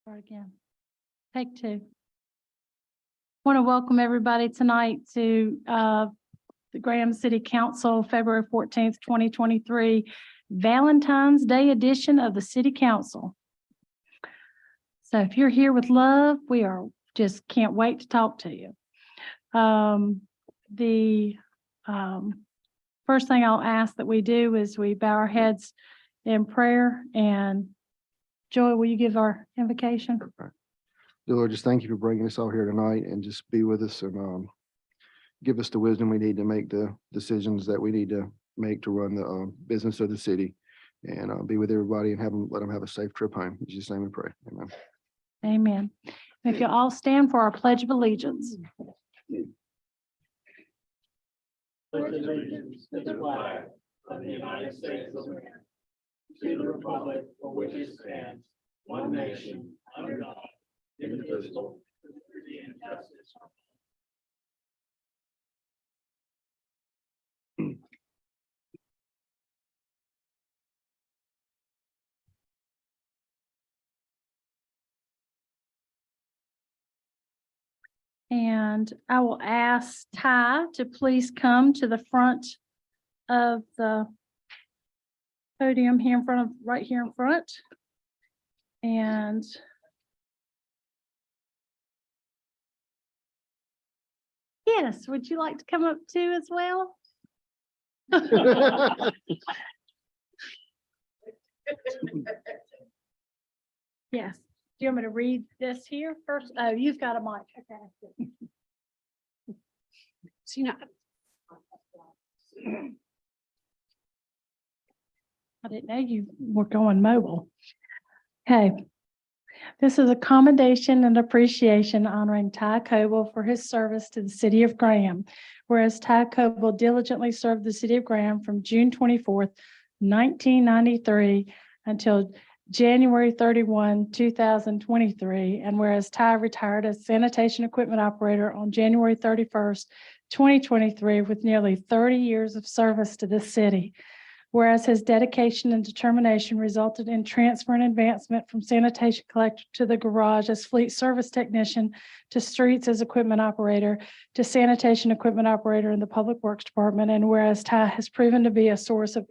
Start again. Take two. Want to welcome everybody tonight to the Graham City Council, February 14th, 2023, Valentine's Day edition of the City Council. So if you're here with love, we are just can't wait to talk to you. The first thing I'll ask that we do is we bow our heads in prayer. And Joy, will you give our invocation? Dear Lord, just thank you for bringing us all here tonight and just be with us and give us the wisdom we need to make the decisions that we need to make to run the business of the city, and be with everybody and let them have a safe trip home. In Jesus' name we pray. Amen. Amen. If you all stand for our Pledge of Allegiance. Pledge allegiance to the flag of the United States of America, to the republic for which it stands, one nation, under God, indivisible, with liberty and justice. And I will ask Ty to please come to the front of the podium here in front of, right here in front. And yes, would you like to come up too as well? Yes. Do you want me to read this here first? Oh, you've got a mic. Okay. So, you know, I didn't know you were going mobile. Okay. This is a commendation and appreciation honoring Ty Coble for his service to the city of Graham. Whereas Ty Coble diligently served the city of Graham from June 24th, 1993 until January 31, 2023. And whereas Ty retired as sanitation equipment operator on January 31st, 2023 with nearly 30 years of service to this city. Whereas his dedication and determination resulted in transfer and advancement from sanitation collector to the garage as fleet service technician, to streets as equipment operator, to sanitation equipment operator in the public works department. And whereas Ty has proven to be a source of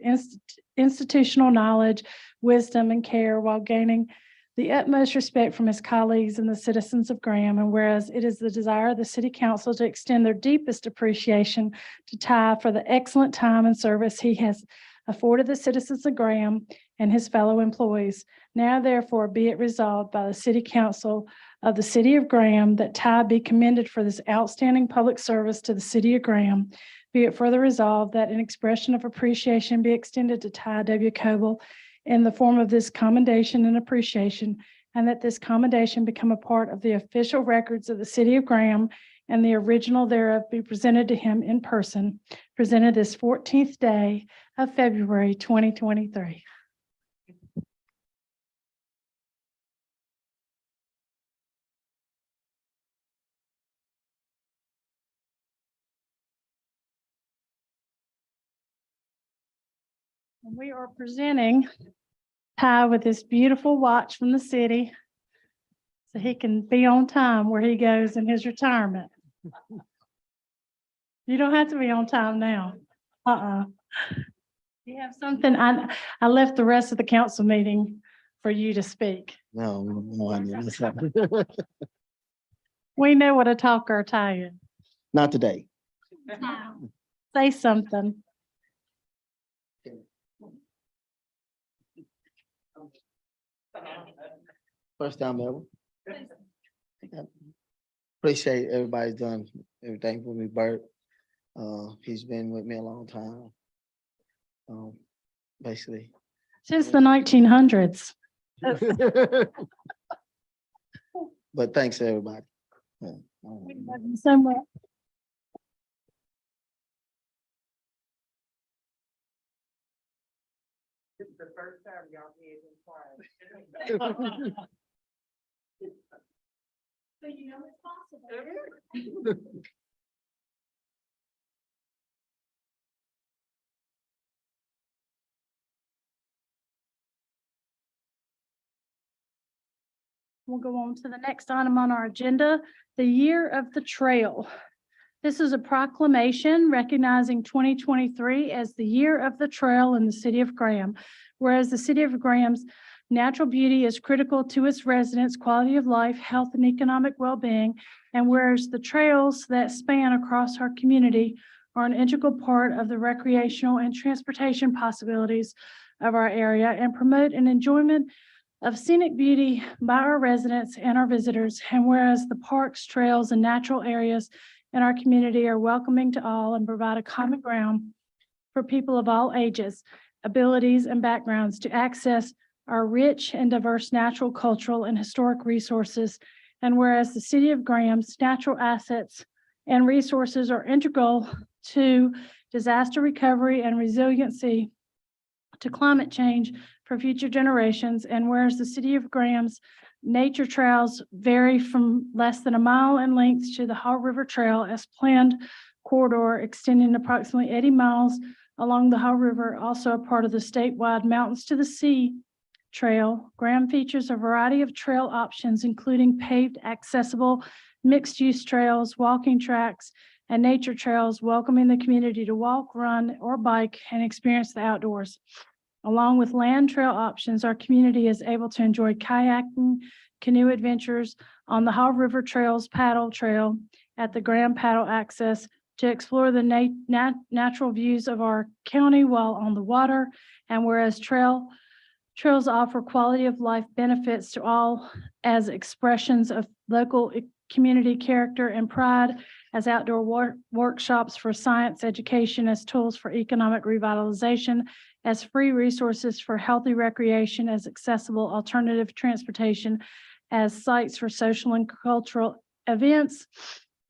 institutional knowledge, wisdom, and care while gaining the utmost respect from his colleagues and the citizens of Graham. And whereas it is the desire of the city council to extend their deepest appreciation to Ty for the excellent time and service he has afforded the citizens of Graham and his fellow employees. Now therefore be it resolved by the City Council of the City of Graham that Ty be commended for this outstanding public service to the City of Graham. Be it further resolved that an expression of appreciation be extended to Ty W. Coble in the form of this commendation and appreciation, and that this commendation become a part of the official records of the City of Graham, and the original thereof be presented to him in person, presented this 14th day of February 2023. And we are presenting Ty with this beautiful watch from the city so he can be on time where he goes in his retirement. You don't have to be on time now. You have something, I left the rest of the council meeting for you to speak. No, I didn't. That's not- We know what a talker Ty is. Not today. Say something. First time ever. Appreciate everybody's done everything for me, Bert. He's been with me a long time. Basically, Since the 1900s. but thanks to everybody. Yeah, We love you so much. This is the first time y'all heard him quiet. So you know it's possible. We'll go on to the next item on our agenda, the Year of the Trail. This is a proclamation recognizing 2023 as the Year of the Trail in the City of Graham. Whereas the City of Graham's natural beauty is critical to its residents' quality of life, health, and economic well-being, and whereas the trails that span across our community are an integral part of the recreational and transportation possibilities of our area and promote an enjoyment of scenic beauty by our residents and our visitors. And whereas the parks, trails, and natural areas in our community are welcoming to all and provide a common ground for people of all ages, abilities, and backgrounds to access our rich and diverse natural, cultural, and historic resources. And whereas the City of Graham's natural assets and resources are integral to disaster recovery and resiliency to climate change for future generations. And whereas the City of Graham's nature trails vary from less than a mile in length to the Haw River Trail as planned corridor extending approximately 80 miles along the Haw River, also a part of the statewide Mountains to the Sea Trail. Graham features a variety of trail options, including paved, accessible, mixed-use trails, walking tracks, and nature trails, welcoming the community to walk, run, or bike and experience the outdoors. Along with land trail options, our community is able to enjoy kayaking, canoe adventures on the Haw River Trail's paddle trail at the Graham Paddle Access to explore the natural views of our county while on the water. And whereas trails offer quality of life benefits to all as expressions of local community character and pride, as outdoor workshops for science education, as tools for economic revitalization, as free resources for healthy recreation, as accessible alternative transportation, as sites for social and cultural events.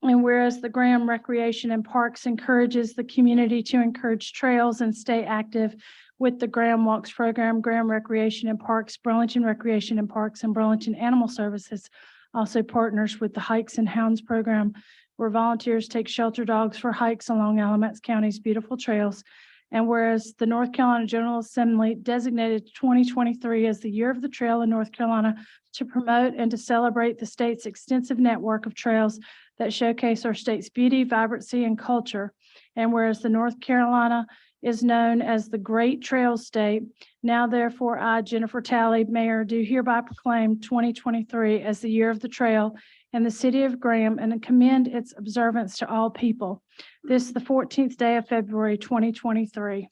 And whereas the Graham Recreation and Parks encourages the community to encourage trails and stay active with the Graham Walks program, Graham Recreation and Parks, Burlington Recreation and Parks, and Burlington Animal Services also partners with the Hikes and Hounds program, where volunteers take shelter dogs for hikes along Alamance County's beautiful trails. And whereas the North Carolina General Assembly designated 2023 as the Year of the Trail in North Carolina to promote and to celebrate the state's extensive network of trails that showcase our state's beauty, vibrancy, and culture. And whereas the North Carolina is known as the Great Trail State, now therefore I, Jennifer Talley, Mayor, do hereby proclaim 2023 as the Year of the Trail in the City of Graham and commend its observance to all people. This is the 14th day of February 2023.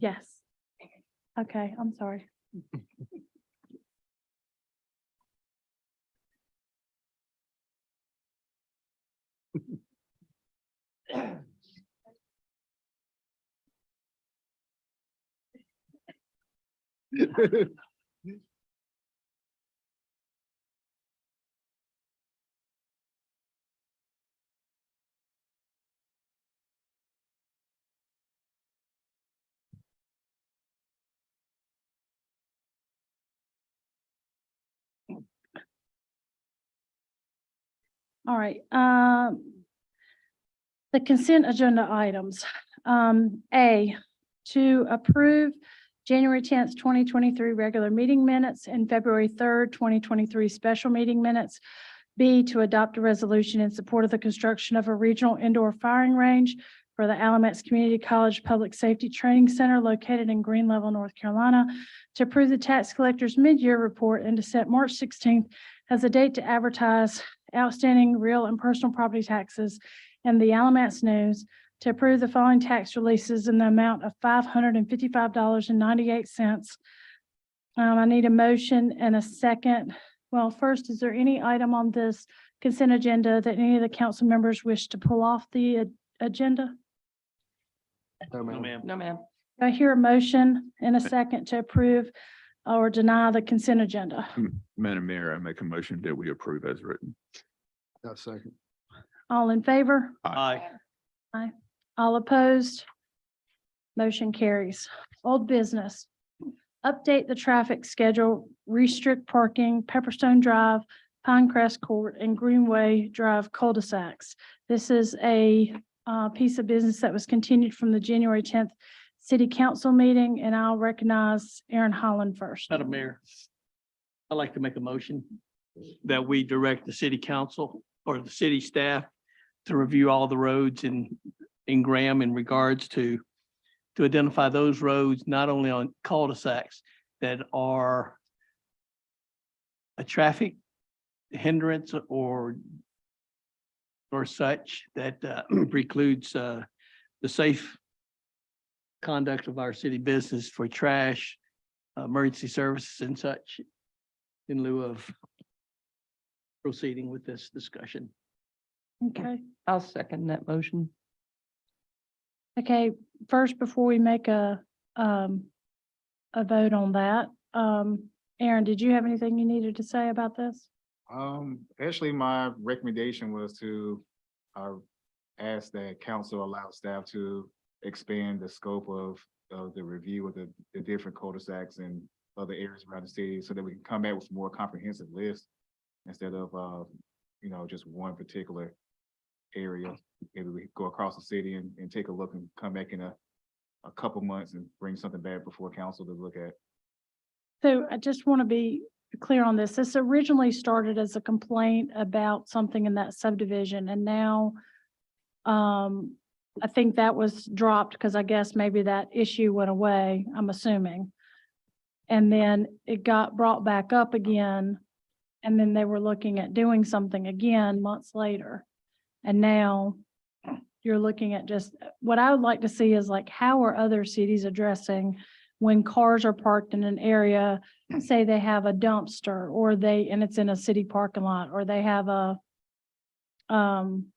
Yes. Okay, I'm sorry. All right, the consent agenda items. A, to approve January 10th, 2023 regular meeting minutes and February 3rd, 2023 special meeting minutes. B, to adopt a resolution in support of the construction of a regional indoor firing range for the Alamance Community College Public Safety Training Center located in Green Level, North Carolina. To approve the tax collector's mid-year report and to set March 16th as a date to advertise outstanding real and personal property taxes in the Alamance News. To approve the following tax releases in the amount of $555.98. I need a motion and a second. Well, first, is there any item on this consent agenda that any of the council members wish to pull off the agenda? No, ma'am. No, ma'am. Do I hear a motion and a second to approve or deny the consent agenda? Madam Mayor, I make a motion that we approve as written. That's second. All in favor? Aye. All opposed? Motion carries. Old business. Update the traffic schedule, restrict parking, Pepperstone Drive, Pinecrest Court, and Greenway Drive cul-de-sacs. This is a piece of business that was continued from the January 10th city council meeting, and I'll recognize Aaron Holland first. Madam Mayor, I'd like to make a motion that we direct the city council or the city staff to review all the roads in Graham in regards to identify those roads, not only on cul-de-sacs that are a traffic hindrance or such that precludes the safe conduct of our city business for trash, emergency services and such, in lieu of proceeding with this discussion. Okay. I'll second that motion. Okay, first, before we make a vote on that, Aaron, did you have anything you needed to say about this? Actually, my recommendation was to ask that council allow staff to expand the scope of the review of the different cul-de-sacs and other areas around the city so that we can come back with a more comprehensive list instead of, just one particular area. Maybe we go across the city and take a look and come back in a couple months and bring something back before council to look at. So I just want to be clear on this. This originally started as a complaint about something in that subdivision, and now I think that was dropped because I guess maybe that issue went away, I'm assuming. And then it got brought back up again, and then they were looking at doing something again months later. And now you're looking at just, what I would like to see is like, how are other cities addressing when cars are parked in an area, say they have a dumpster and it's in a city parking lot, or they have an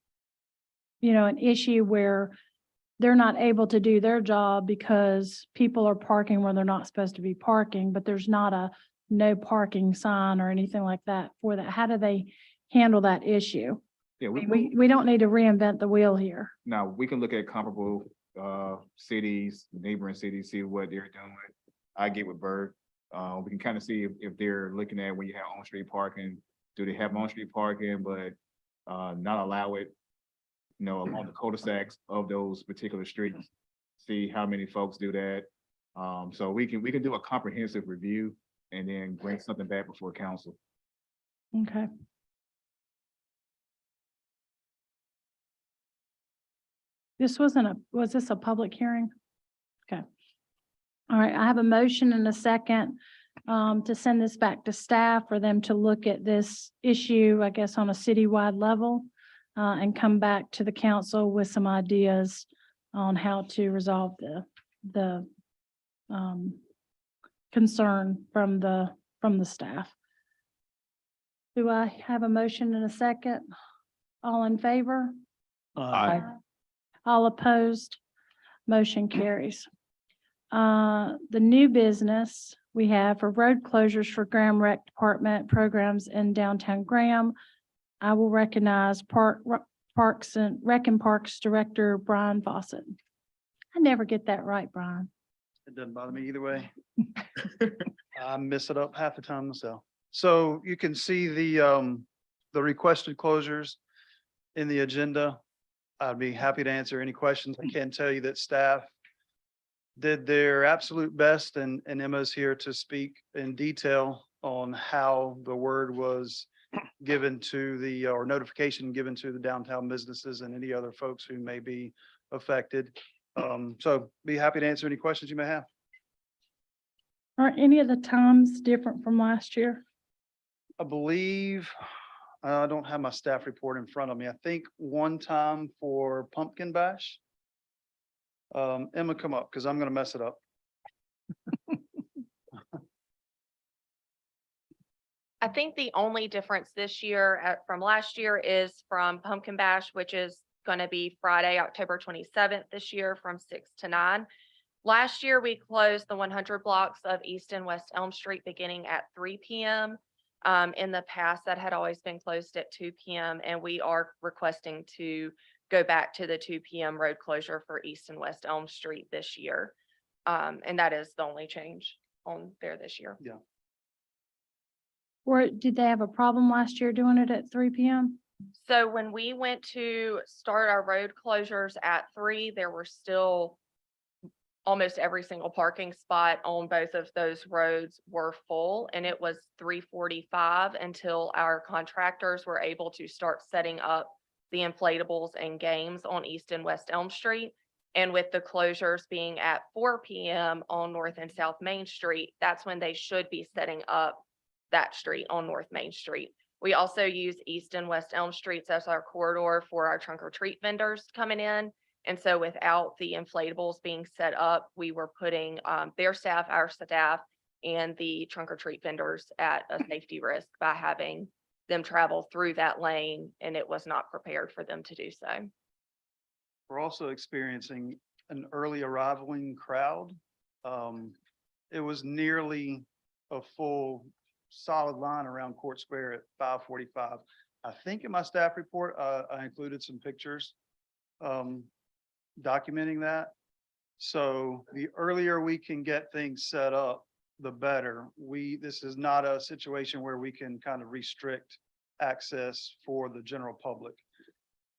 issue where they're not able to do their job because people are parking where they're not supposed to be parking, but there's not a no parking sign or anything like that for that. How do they handle that issue? Yeah, I mean, we don't need to reinvent the wheel here. now we can look at comparable cities, neighboring cities, see what they're doing. I get with Bert. We can kind of see if they're looking at when you have on-street parking, do they have on-street parking, but not allow it, along the cul-de-sacs of those particular streets. See how many folks do that. So we can do a comprehensive review and then bring something back before council. Okay. Was this a public hearing? Okay. All right, I have a motion and a second to send this back to staff for them to look at this issue, I guess, on a citywide level, and come back to the council with some ideas on how to resolve the concern from the staff. Do I have a motion and a second? All in favor? Aye. All opposed? Motion carries. The new business we have for road closures for Graham Rec Department programs in downtown Graham. I will recognize Parks and Rec and Parks Director Brian Fawcett. I never get that right, Brian. It doesn't bother me either way. I mess it up half the time myself. So you can see the requested closures in the agenda. I'd be happy to answer any questions. I can tell you that staff did their absolute best, and Emma's here to speak in detail on how the word was given to the, or notification given to the downtown businesses and any other folks who may be affected. So be happy to answer any questions you may have. Are any of the times different from last year? I believe, I don't have my staff report in front of me. I think one time for Pumpkin Bash. Emma, come up, because I'm gonna mess it up. I think the only difference this year from last year is from Pumpkin Bash, which is going to be Friday, October 27th this year from 6 to 9. Last year, we closed the 100 blocks of East and West Elm Street beginning at 3 p.m. In the past, that had always been closed at 2 p.m. and we are requesting to go back to the 2 p.m. road closure for East and West Elm Street this year. And that is the only change on there this year. Or did they have a problem last year doing it at 3 p.m.? So when we went to start our road closures at 3, there were still almost every single parking spot on both of those roads were full, and it was 3:45 until our contractors were able to start setting up the inflatables and games on East and West Elm Street. And with the closures being at 4 p.m. on North and South Main Street, that's when they should be setting up that street on North Main Street. We also use East and West Elm Streets as our corridor for our trunk or treat vendors coming in. And so without the inflatables being set up, we were putting their staff, our staff, and the trunk or treat vendors at a safety risk by having them travel through that lane, and it was not prepared for them to do so. We're also experiencing an early arrivaling crowd. It was nearly a full solid line around Court Square at 5:45. I think in my staff report, I included some pictures documenting that. So the earlier we can get things set up, the better. This is not a situation where we can kind of restrict access for the general public.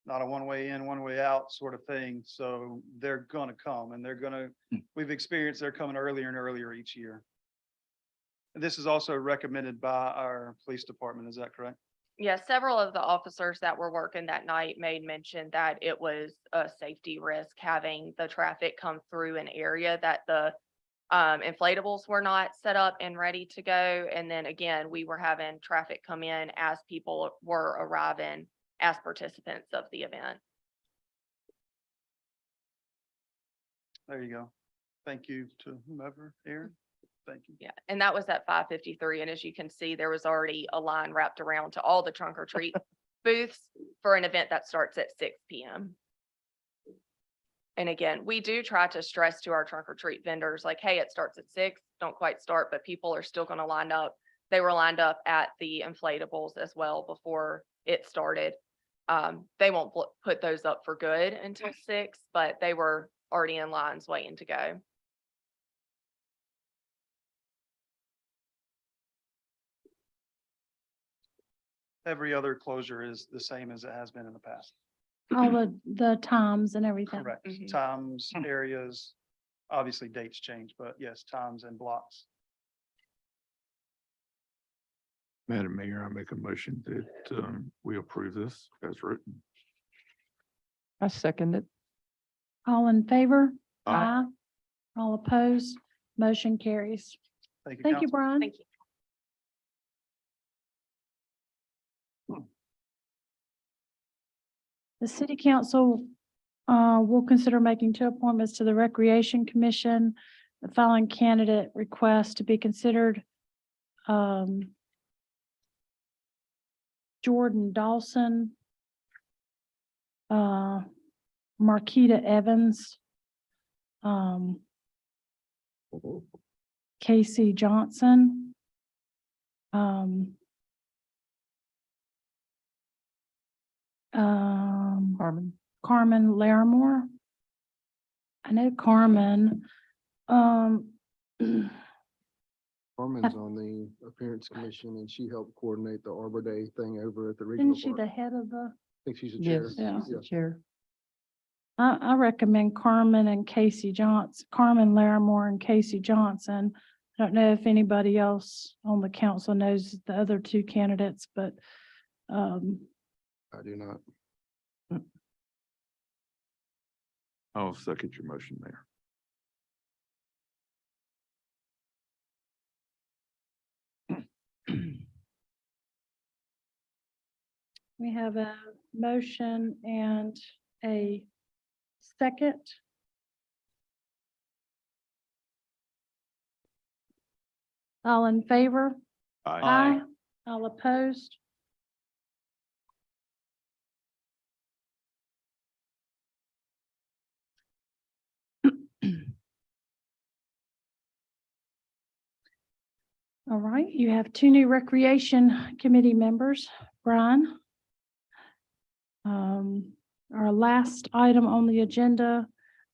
Not a one way in, one way out sort of thing. So they're gonna come and we've experienced they're coming earlier and earlier each year. And this is also recommended by our police department, is that correct? Yeah, several of the officers that were working that night made mention that it was a safety risk having the traffic come through an area that the inflatables were not set up and ready to go. And then again, we were having traffic come in as people were arriving as participants of the event. There you go. Thank you to whomever, Aaron. Thank you. Yeah, and that was at 5:53. And as you can see, there was already a line wrapped around to all the trunk or treat booths for an event that starts at 6 p.m. And again, we do try to stress to our trunk or treat vendors, like, hey, it starts at 6, don't quite start, but people are still going to line up. They were lined up at the inflatables as well before it started. They won't put those up for good until 6, but they were already in lines waiting to go. Every other closure is the same as it has been in the past. All the times and everything. Correct. Mhm. Times, areas, obviously dates change, but yes, times and blocks. Madam Mayor, I make a motion that we approve this as written. I second it. All in favor? Aye. All opposed? Motion carries. Thank you, Thank you, council. Brian. Thank you. The city council will consider making 2 appointments to the Recreation Commission. the following candidate requests to be considered. Jordan Dawson, Marquita Evans, Casey Johnson, Carmen. Carmen Larimore. I know Carmen, Carmen's on the appearance commission and she helped coordinate the Arbor Day thing over at the regional isn't she the park. head of the? I think she's a chair. Yes, Yeah. she's the chair. I recommend Carmen and Casey Johnson, Carmen Larimore and Casey Johnson. I don't know if anybody else on the council knows the other two candidates, but I do not. I'll second your motion, Mayor. we have a motion and a second. All in favor? Aye. All opposed? All right, you have two new Recreation Committee members, Brian. Our last item on the agenda,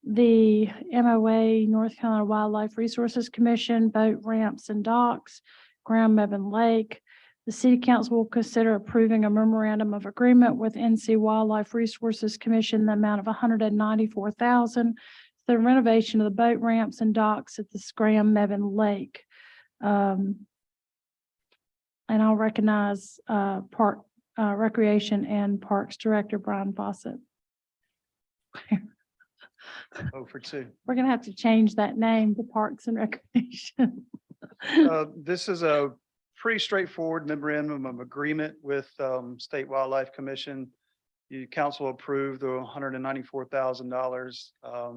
the MOA North Carolina Wildlife Resources Commission, boat ramps and docks, Grand Mebane Lake. The city council will consider approving a memorandum of agreement with NC Wildlife Resources Commission, the amount of $194,000, the renovation of the boat ramps and docks at the Grand Mebane Lake. And I'll recognize Recreation and Parks Director Brian Fawcett. 0 for 2. We're gonna have to change that name to Parks and Recreation. This is a pretty straightforward memorandum of agreement with State Wildlife Commission. You council approved the $194,000. I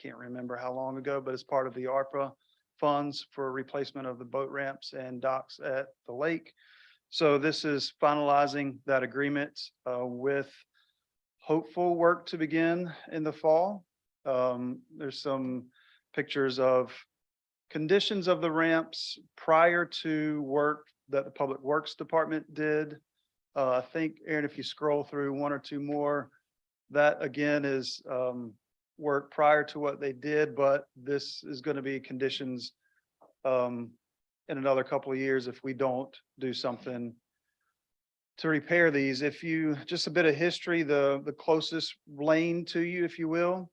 can't remember how long ago, but it's part of the ARPA funds for replacement of the boat ramps and docks at the lake. So this is finalizing that agreement with hopeful work to begin in the fall. There's some pictures of conditions of the ramps prior to work that the Public Works Department did. I think, Aaron, if you scroll through one or two more, that again is work prior to what they did, but this is going to be conditions in another couple of years if we don't do something to repair these. If you, just a bit of history, the closest lane to you, if you will,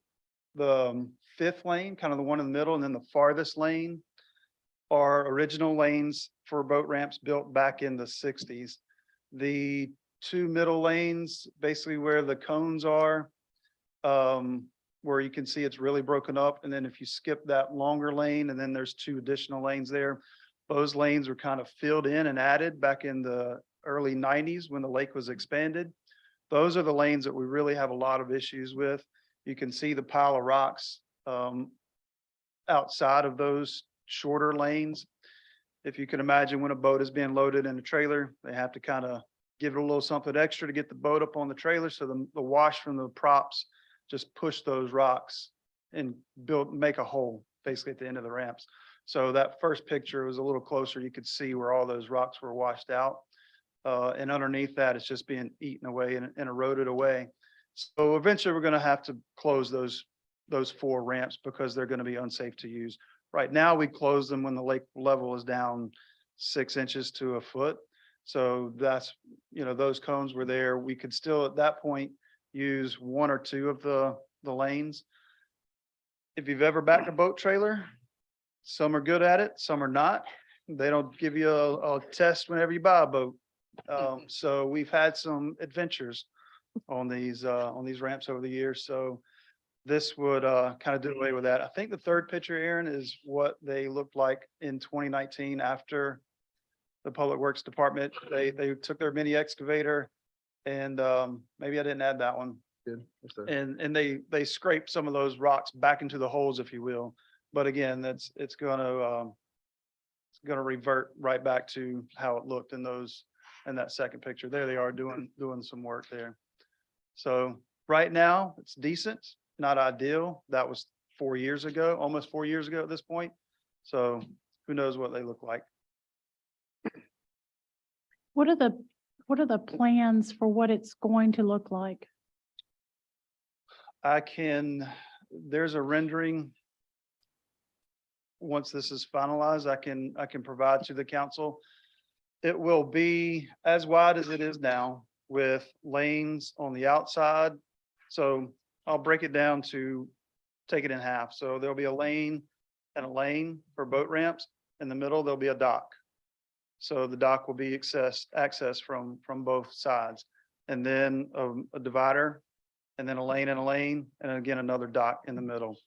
the fifth lane, kind of the one in the middle, and then the farthest lane are original lanes for boat ramps built back in the 60s. The two middle lanes, basically where the cones are, where you can see it's really broken up. And then if you skip that longer lane, and then there's two additional lanes there, those lanes were kind of filled in and added back in the early 90s when the lake was expanded. Those are the lanes that we really have a lot of issues with. You can see the pile of rocks outside of those shorter lanes. If you can imagine when a boat is being loaded in a trailer, they have to kind of give it a little something extra to get the boat up on the trailer. So the wash from the props just push those rocks and make a hole basically at the end of the ramps. So that first picture was a little closer. You could see where all those rocks were washed out. And underneath that, it's just being eaten away and eroded away. So eventually we're going to have to close those four ramps because they're going to be unsafe to use. Right now, we close them when the lake level is down 6 inches to a foot. So that's, those cones were there. We could still at that point use one or two of the lanes. If you've ever backed a boat trailer, some are good at it, some are not. They don't give you a test whenever you buy a boat. So we've had some adventures on these ramps over the years. So this would kind of do away with that. I think the third picture, Aaron, is what they looked like in 2019 after the Public Works Department. They took their mini excavator and maybe I didn't add that one. Good. Yes, sir. And they scraped some of those rocks back into the holes, if you will. But again, it's gonna revert right back to how it looked in that second picture. There they are doing some work there. So right now, it's decent, not ideal. That was 4 years ago, almost 4 years ago at this point. So who knows what they look like. What are the plans for what it's going to look like? There's a rendering. Once this is finalized, I can provide to the council. It will be as wide as it is now with lanes on the outside. So I'll break it down to take it in half. So there'll be a lane and a lane for boat ramps. In the middle, there'll be a dock. So the dock will be accessed from both sides. And then a divider, and then a lane and a lane, and again, another dock in the middle.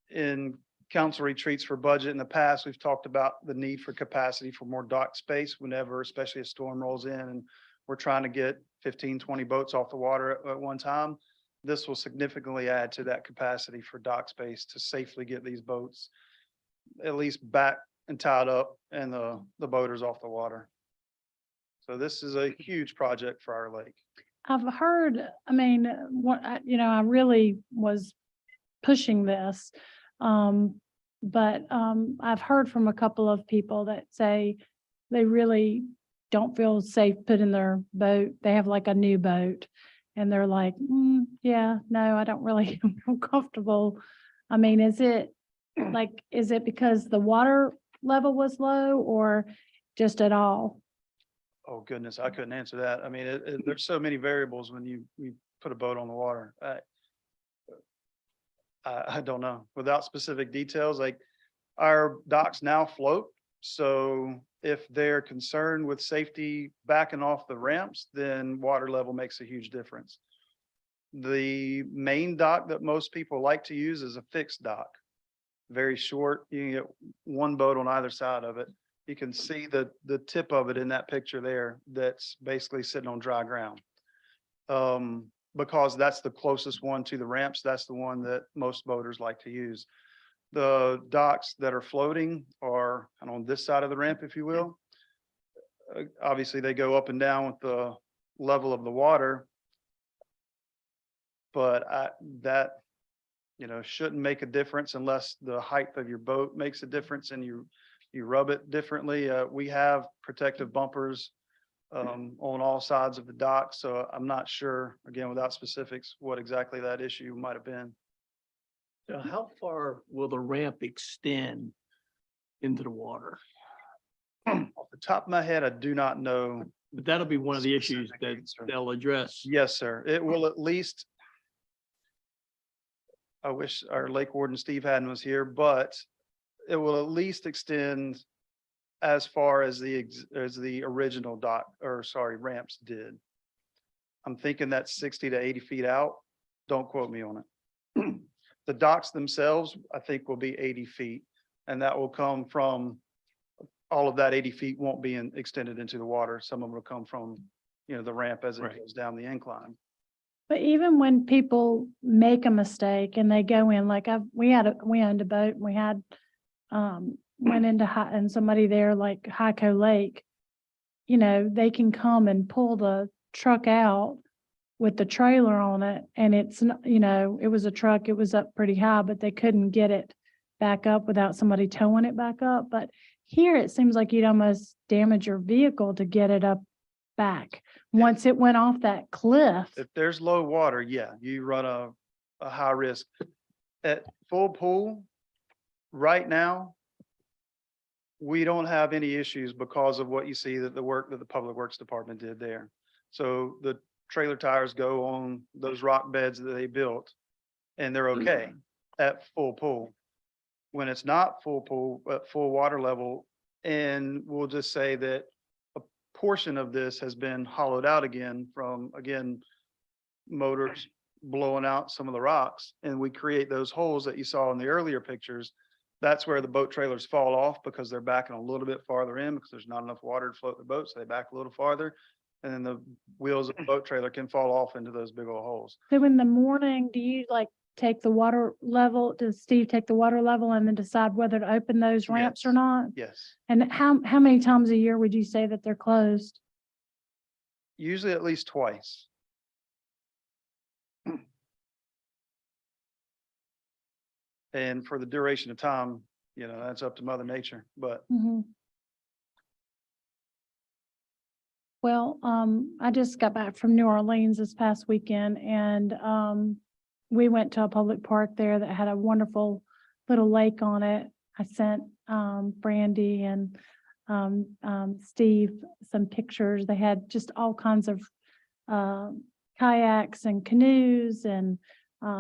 In council retreats for budget in the past, we've talked about the need for capacity for more dock space whenever, especially a storm rolls in and we're trying to get 15, 20 boats off the water at one time. This will significantly add to that capacity for dock space to safely get these boats at least back and tied up and the boaters off the water. So this is a huge project for our lake. I've heard, I mean, I really was pushing this. But I've heard from a couple of people that say they really don't feel safe putting their boat. They have like a new boat and they're like, yeah, no, I don't really feel comfortable. I mean, is it because the water level was low or just at all? Oh, goodness, I couldn't answer that. I mean, there's so many variables when you put a boat on the water. I don't know. Without specific details, like our docks now float. So if they're concerned with safety backing off the ramps, then water level makes a huge difference. The main dock that most people like to use is a fixed dock. Very short. You can get one boat on either side of it. You can see the tip of it in that picture there that's basically sitting on dry ground. Because that's the closest one to the ramps. That's the one that most boaters like to use. The docks that are floating are on this side of the ramp, if you will. Obviously, they go up and down with the level of the water. But that shouldn't make a difference unless the height of your boat makes a difference and you rub it differently. We have protective bumpers on all sides of the dock. So I'm not sure, again, without specifics, what exactly that issue might have been. So how far will the ramp extend into the water? Off the top of my head, I do not know. But that'll be one of the issues that they'll address. Yes, sir. It will at least. I wish our lake warden Steve Haddon was here, but it will at least extend as far as the original ramps did. I'm thinking that's 60 to 80 feet out. Don't quote me on it. The docks themselves, I think, will be 80 feet, and that will come from all of that 80 feet won't be extended into the water. Some of them will come from, the ramp as it Right. goes down the incline. But even when people make a mistake and they go in, like we owned a boat and we had, went into and somebody there like Hyco Lake, they can come and pull the truck out with the trailer on it. And it's, it was a truck, it was up pretty high, but they couldn't get it back up without somebody towing it back up. But here it seems like you'd almost damage your vehicle to get it up back. Once it went off that cliff. If there's low water, yeah, you run a high risk. At full pool, right now, we don't have any issues because of what you see that the work that the Public Works Department did there. So the trailer tires go on those rock beds that they built and they're okay at full pool. When it's not full pool, at full water level, and we'll just say that a portion of this has been hollowed out again from, motors blowing out some of the rocks, and we create those holes that you saw in the earlier pictures. That's where the boat trailers fall off because they're backing a little bit farther in because there's not enough water to float the boat, so they back a little farther. and then the wheels of the boat trailer can fall off into those big old holes. So in the morning, do you like take the water level, does Steve take the water level and then decide whether to open those ramps or Yes. not? Yes, And how many times a year would you say that they're closed? usually at least twice. And for the duration of time, you know, that's up to Mother Nature, but Mhm. Well, I just got back from New Orleans this past weekend and, we went to a public park there that had a wonderful little lake on it. I sent, Brandy and, Steve some pictures. They had just all kinds of, kayaks and canoes and,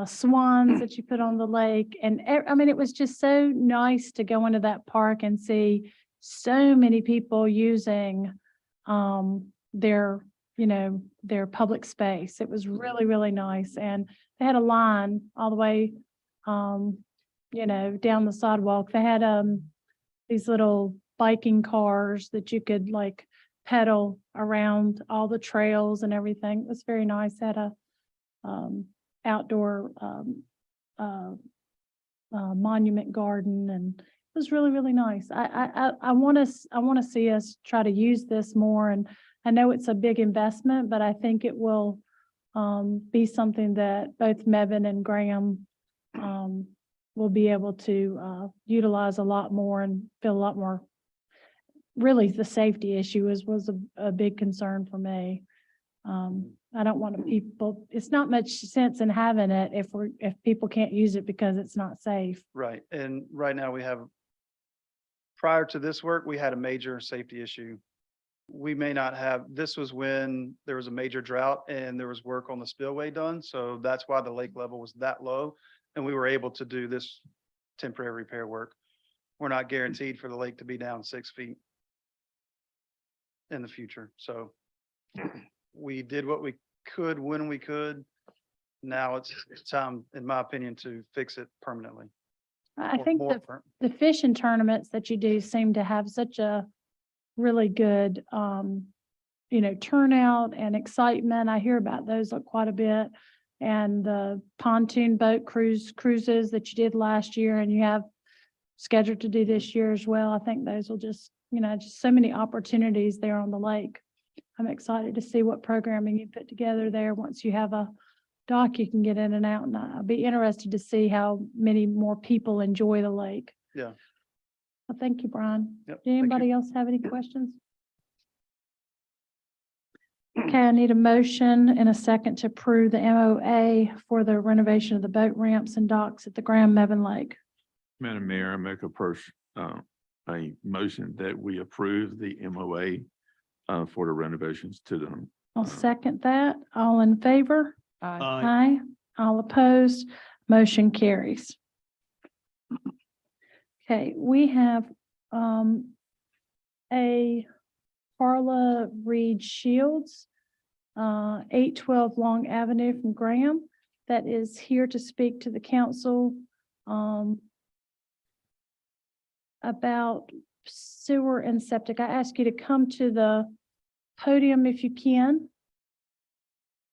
swans that you put on the lake. And I mean, it was just so nice to go into that park and see so many people using, their, you know, their public space. It was really, really nice. And they had a line all the way, you know, down the sidewalk. They had, these little biking cars that you could like pedal around all the trails and everything. It was very nice. Had a, outdoor, monument garden, and it was really, really nice. I want to see us try to use this more, and I know it's a big investment, but I think it will be something that both Mebane and Graham will be able to utilize a lot more and feel a lot more. Really, the safety issue was a big concern for me. I don't want people, it's not much sense in having it if people can't use it because it's not safe. right. And right now we have, prior to this work, we had a major safety issue. We may not have, this was when there was a major drought and there was work on the spillway done. So that's why the lake level was that low. And we were able to do this temporary repair work. We're not guaranteed for the lake to be down 6 feet in the future. So we did what we could when we could. Now it's time, in my opinion, to fix it permanently. I or think more per- the fishing tournaments that you do seem to have such a really good, you know, turnout and excitement. I hear about those quite a bit. And the pontoon boat cruises that you did last year and you have scheduled to do this year as well. I think those will just, you know, just so many opportunities there on the lake. I'm excited to see what programming you put together there. Once you have a dock, you can get in and out, and I'll be interested to see how many more people enjoy the lake. Yeah. Well, thank you, Brian. Yep, Did thank you. anybody else have any questions? Okay, I need a motion and a second to approve the MOA for the renovation of the boat ramps and docks at the Grand Mebane Lake. Madam Mayor, I make a motion that we approve the MOA for the renovations to the. I'll second that. All in favor? Aye. Aye. All opposed, motion carries. Okay, we have a Carla Reed Shields, 812 Long Avenue from Graham, that is here to speak to the council about sewer and septic. I ask you to come to the podium if you can.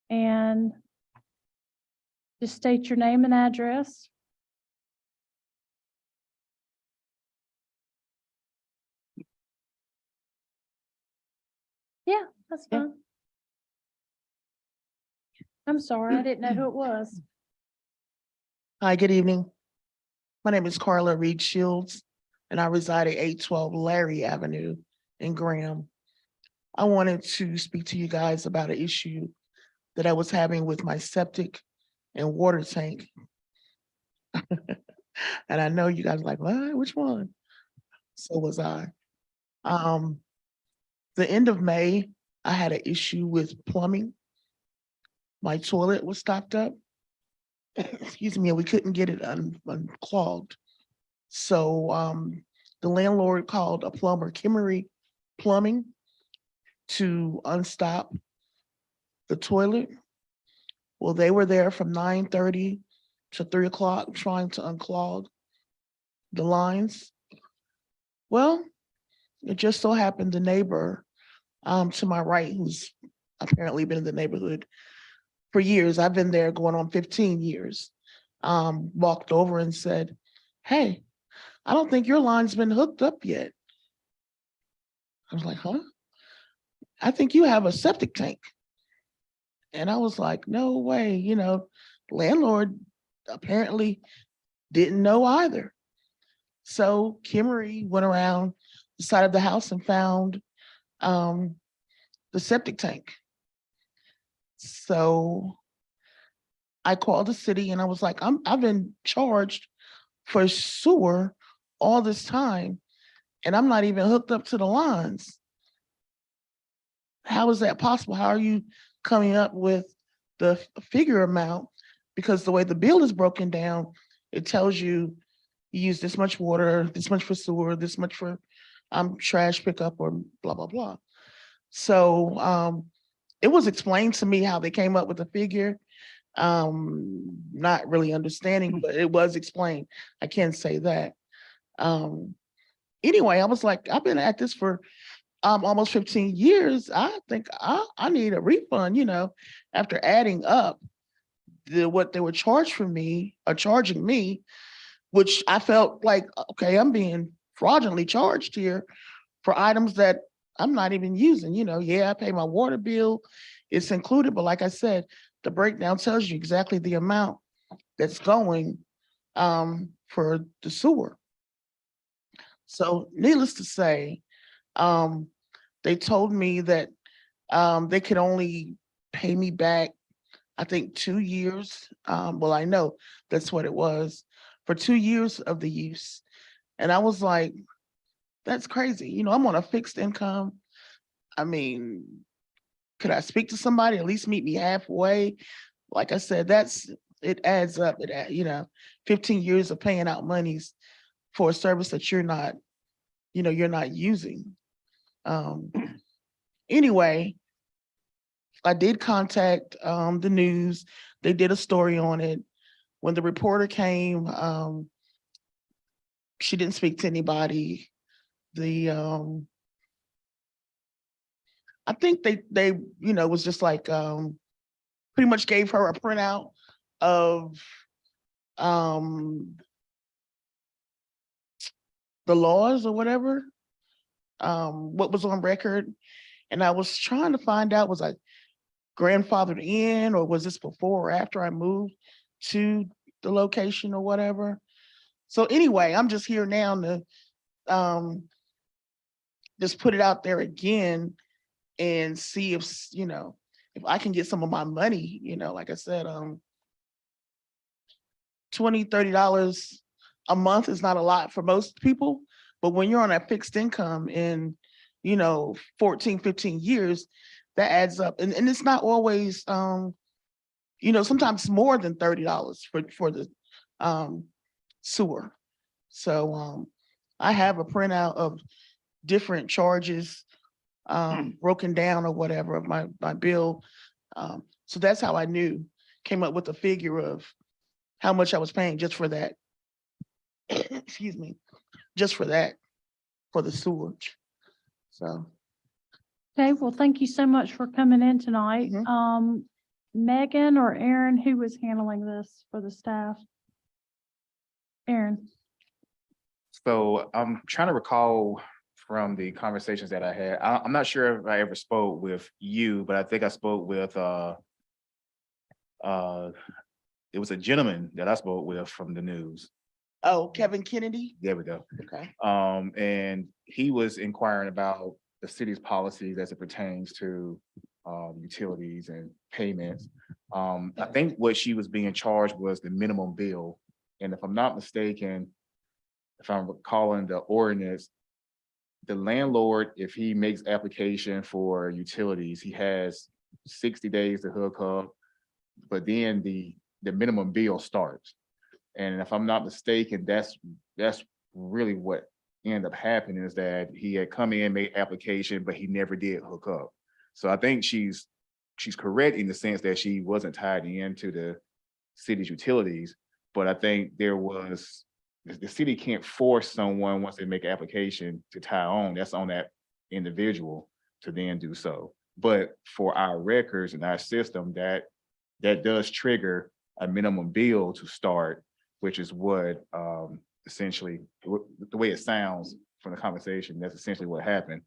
And just state your name and address. Yeah, that's Yeah. fine. I'm sorry, I didn't know who it was. Hi, good evening. My name is Carla Reed Shields, and I reside at 812 Larry Avenue in Graham. I wanted to speak to you guys about an issue that I was having with my septic and water tank. And I know you guys are like, what? Which one? So was I. The end of May, I had an issue with plumbing. My toilet was stopped up. Excuse me, and we couldn't get it unclogged. So the landlord called a plumber, Kimmery Plumbing, to unstop the toilet. Well, they were there from 9:30 to 3 o'clock trying to unclog the lines. Well, it just so happened the neighbor to my right, who's apparently been in the neighborhood for years. I've been there going on 15 years. Walked over and said, "Hey, I don't think your line's been hooked up yet." I was like, "Huh? I think you have a septic tank." And I was like, "No way," landlord apparently didn't know either. So Kimmery went around the side of the house and found the septic tank. So I called the city and I was like, I've been charged for sewer all this time and I'm not even hooked up to the lines. How is that possible? How are you coming up with the figure amount? Because the way the bill is broken down, it tells you you use this much water, this much for sewer, this much for trash pickup or blah, blah, blah. So it was explained to me how they came up with the figure. Not really understanding, but it was explained. I can say that. Anyway, I was like, I've been at this for almost 15 years. I think I need a refund, after adding up what they were charging me, which I felt like, okay, I'm being fraudulently charged here for items that I'm not even using. Yeah, I pay my water bill, it's included, but like I said, the breakdown tells you exactly the amount that's going for the sewer. So needless to say, they told me that they could only pay me back, I think 2 years. Well, I know that's what it was, for 2 years of the use. And I was like, that's crazy. I'm on a fixed income. I mean, could I speak to somebody, at least meet me halfway? Like I said, it adds up. 15 years of paying out monies for a service that you're not using. Anyway, I did contact the news. They did a story on it. When the reporter came, she didn't speak to anybody. I think they was just like pretty much gave her a printout of the laws or whatever, what was on record. And I was trying to find out, was I grandfathered in, or was this before or after I moved to the location or whatever? So anyway, I'm just here now to just put it out there again and see if I can get some of my money. Like I said, $20, $30 a month is not a lot for most people, but when you're on a fixed income in 14, 15 years, that adds up. And it's not always sometimes more than $30 for the sewer. So I have a printout of different charges broken down or whatever of my bill. So that's how I came up with a figure of how much I was paying just for that. Excuse me, just for that, for the sewage. So. Okay, well, thank you so much for coming in tonight. Megan or Aaron, who was handling this for the staff? Aaron. So I'm trying to recall from the conversations that I had. I'm not sure if I ever spoke with you, but I think I spoke with it was a gentleman that I spoke with from the news. Oh, Kevin Kennedy? There we go. Okay. And he was inquiring about the city's policies as it pertains to utilities and payments. I think what she was being charged was the minimum bill. And if I'm not mistaken, if I'm recalling the ordinance, the landlord, if he makes application for utilities, he has 60 days to hook up, but then the minimum bill starts. And if I'm not mistaken, that's really what ended up happening, is that he had come in, made application, but he never did hook up. So I think she's correct in the sense that she wasn't tied into the city's utilities, but I think the city can't force someone, once they make an application, to tie on. That's on that individual to then do so. But for our records and our system, that does trigger a minimum bill to start, which is what essentially, the way it sounds from the conversation, that's essentially what happened.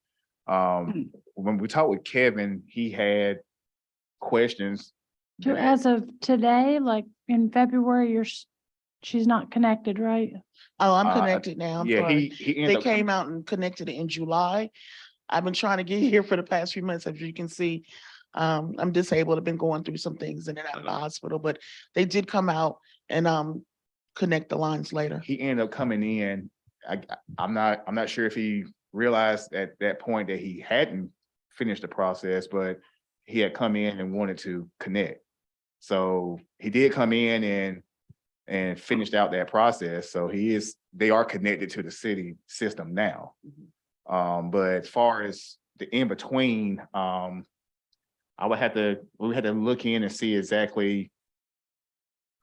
When we talked with Kevin, he had questions. So that- as of today, like in February, she's not connected, right? Oh, I'm Uh, connected now. I'm Yeah, sorry. he They ended up. came out and connected it in July. I've been trying to get here for the past few months, as you can see. I'm disabled. I've been going through some things in and out of the hospital, but they did come out and connect the lines later. He ended up coming in. I'm not sure if he realized at that point that he hadn't finished the process, but he had come in and wanted to connect. So he did come in and finished out that process. So they are connected to the city system now. But as far as the in-between, we had to look in and see exactly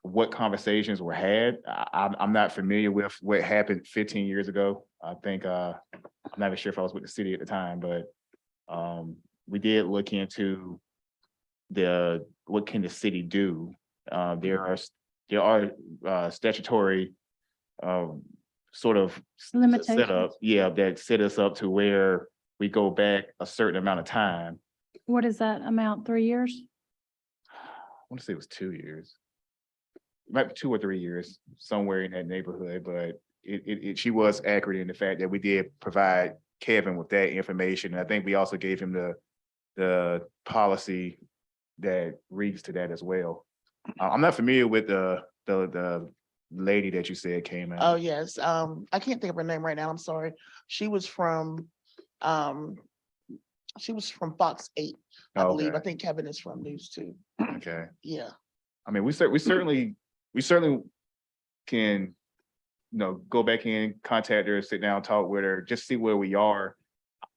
what conversations were had. I'm not familiar with what happened 15 years ago. I think, I'm not even sure if I was with the city at the time, but we did look into what can the city do? There are statutory sort of Limitations. setup, yeah, that set us up to where we go back a certain amount of time. What is that amount? 3 years? I want to say it was 2 years. Might be 2 or 3 years, somewhere in that neighborhood, but she was accurate in the fact that we did provide Kevin with that information. And I think we also gave him the policy that reads to that as well. I'm not familiar with the lady that you said came out. Oh, yes. I can't think of her name right now. I'm sorry. She was from Fox 8, I believe. I Okay. think Kevin is from News 2. Okay. Yeah. I mean, we certainly can, go back in, contact her, sit down, talk with her, just see where we are.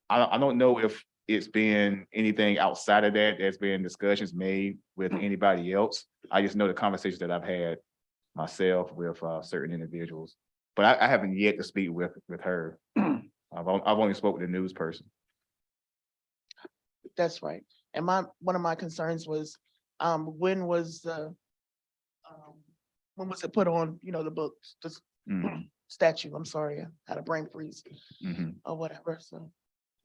I don't know if it's been anything outside of that. There's been discussions made with anybody else. I just know the conversations that I've had myself with certain individuals, but I haven't yet to speak with her. I've only spoke with the news person. That's right. And one of my concerns was, when was it put on, the books, the Mhm, statute? I'm sorry, I had a brain freeze mhm. or whatever. So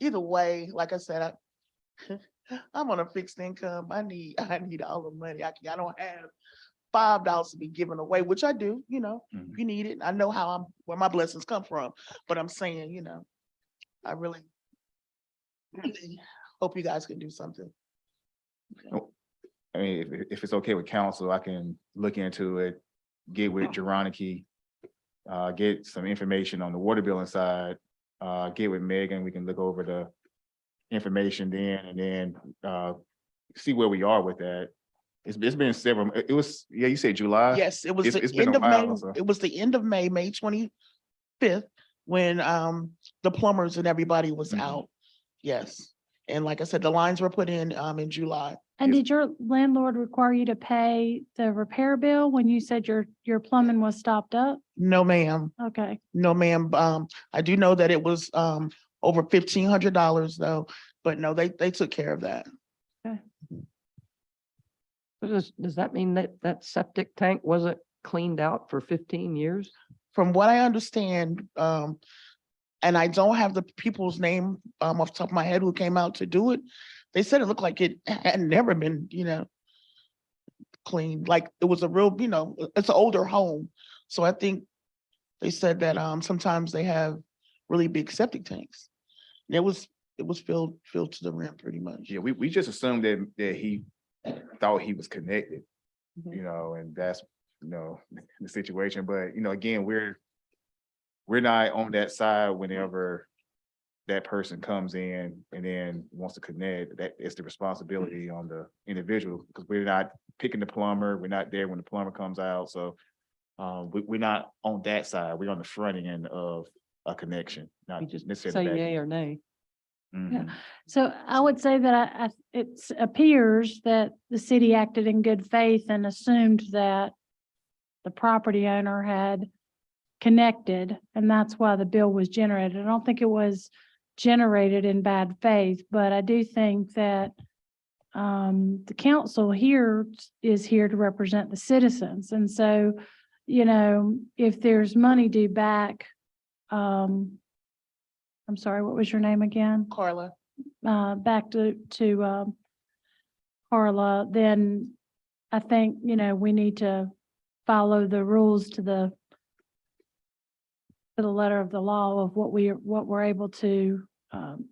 either way, like I said, I'm on a fixed income. I need all the money. I don't have $5 to be given away, which I do, Mhm. you need it. I know where my blessings come from, but I'm saying, I really hope you guys can do something. I mean, if it's okay with council, I can look into it, get with Geroniki, get some information on the water billing side, get with Megan, we can look over the information then, and then see where we are with that. It's been several, it was, yeah, you said July? Yes, it was It's the been end a of May. while, so. It was the end of May 25th, when the plumbers and everybody was Mhm. out. Yes. And like I said, the lines were put in July. And Yes. did your landlord require you to pay the repair bill when you said your plumbing was stopped up? No, ma'am. Okay. No, ma'am. I do know that it was over $1,500 though, but no, they took care of that. So does that mean that septic tank wasn't cleaned out for 15 years? From what I understand, and I don't have the people's name off the top of my head who came out to do it. They said it looked like it had never been, cleaned. Like it was a real, it's an older home. So I think they said that sometimes they have really big septic tanks. And it was filled to the rim pretty much. Yeah, we just assumed that he thought he was connected, Mhm. and that's, the situation. But, again, we're not on that side whenever that person comes in and then wants to connect. That is the responsibility on the individual, because we're not picking the plumber. We're not there when the plumber comes out. So we're not on that side. We're on the front end of a connection, not You just necessarily. say back yay end. or nay. Mhm. So I would say that it appears that the city acted in good faith and assumed that the property owner had connected, and that's why the bill was generated. I don't think it was generated in bad faith, but I do think that the council here is here to represent the citizens. And so, you know, if there's money due back, I'm sorry, what was your name again? Carla, Back to Carla, then I think, you know, we need to follow the rules to the letter of the law of what we're able to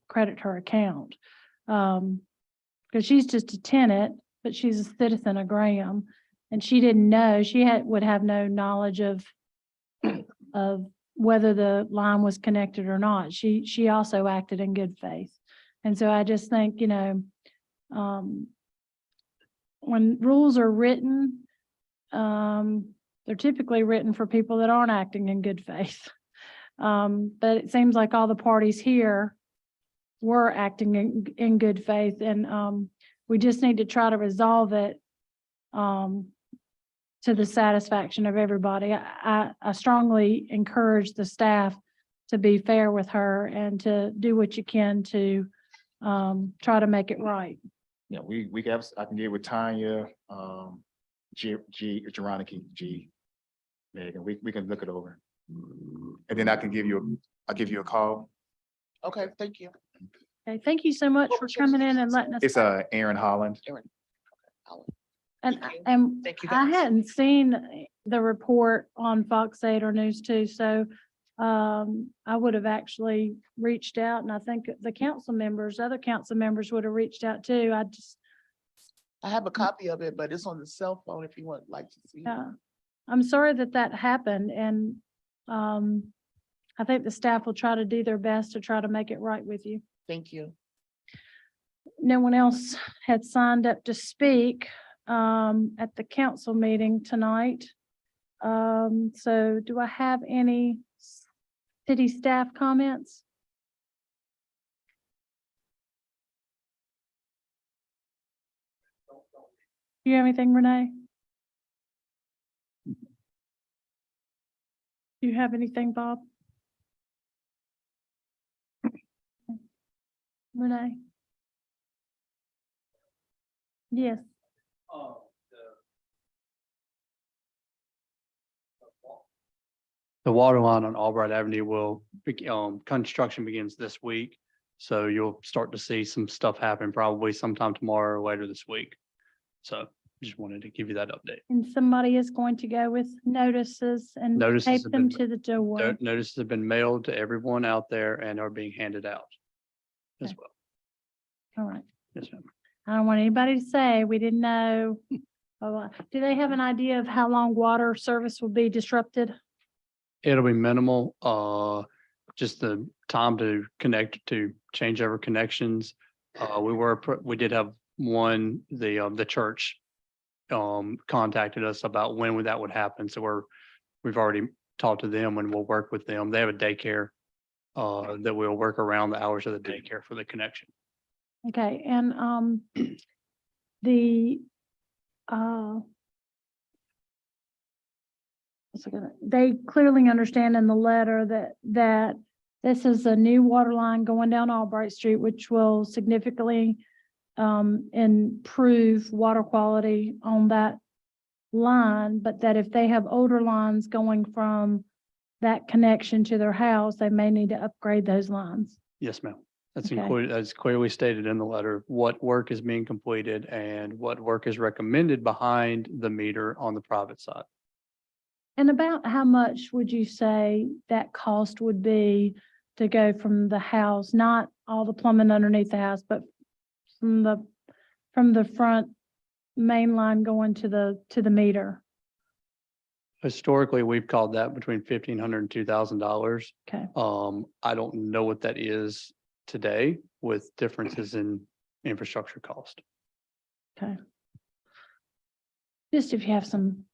credit her account. Because she's just a tenant, but she's a citizen of Graham, and she didn't know, would have no knowledge of whether the line was connected or not. She also acted in good faith. And so I just think, you know, when rules are written, they're typically written for people that aren't acting in good faith. But it seems like all the parties here were acting in good faith, and we just need to try to resolve it to the satisfaction of everybody. I strongly encourage the staff to be fair with her and to do what you can to try to make it right. Yeah, we have, I can get with Tanya, Geroniki, Megan, we can look it over. And then I'll give you a call. okay, thank you. Okay, thank you so much What for was your coming in name? and letting us. It's Aaron Holland. And, Thank you. and Thank you, I guys. hadn't seen the report on Fox 8 or News 2, so I would have actually reached out, and I think the other council members would have reached out too. I have a copy of it, but it's on the cell phone if you would like to see. it. I'm sorry that happened, and I think the staff will try to do their best to try to make it right with you. Thank you. No one else had signed up to speak at the council meeting tonight. So do I have any city staff comments? Do you have anything, Renee? Do you have anything, Bob? Renee? Yes. The water line on Albright Avenue construction begins this week. So you'll start to see some stuff happen probably sometime tomorrow or later this week. So just wanted to give you that update. And somebody is going to go with notices and Notices tape have them been- to the door. Notices have been mailed to everyone out there and are being handed out as Okay. well. All right. Yes, ma'am. I don't want anybody to say we didn't know. Do they have an idea of how long water service will be disrupted? It'll be minimal, just the time to connect, to change over connections. We did have one, the church contacted us about when that would happen. So we've already talked to them and we'll work with them. They have a daycare that will work around the hours of the daycare for the connection. Okay, and they clearly understand in the letter that this is a new water line going down Albright Street, which will significantly improve water quality on that line, but that if they have older lines going from that connection to their house, they may need to upgrade those lines. Yes, ma'am. That's Okay. included, that's clearly stated in the letter, what work is being completed and what work is recommended behind the meter on the private side. And about how much would you say that cost would be to go from the house, not all the plumbing underneath the house, but from the front main line going to the meter? Historically, we've called that between $1,500 and $2,000. Okay. I don't know what that is today with differences in infrastructure cost. Okay. Just if you have some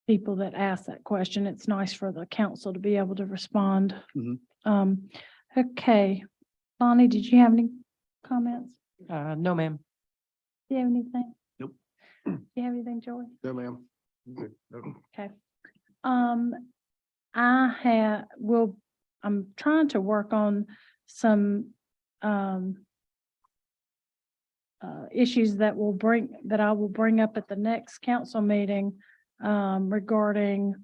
people that ask that question, it's nice for the council to be able to respond. Mhm. Okay. Bonnie, did you have any comments? No, ma'am. Do you have anything? Nope. Do you have anything, Joey? No, ma'am. Okay. I'm trying to work on some, issues that I will bring up at the next council meeting regarding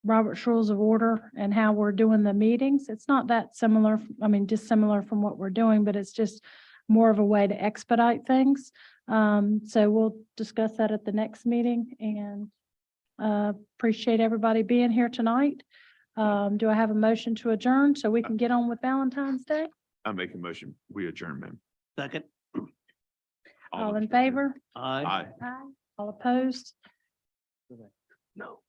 Robert's Rules of Order and how we're doing the meetings. It's not that similar, dissimilar from what we're doing, but it's just more of a way to expedite things. So we'll discuss that at the next meeting, and appreciate everybody being here tonight. Do I have a motion to adjourn so we can get on with Valentine's Day? I make a motion, we adjourn, ma'am. Second. All in favor? Aye. Aye. All opposed? No.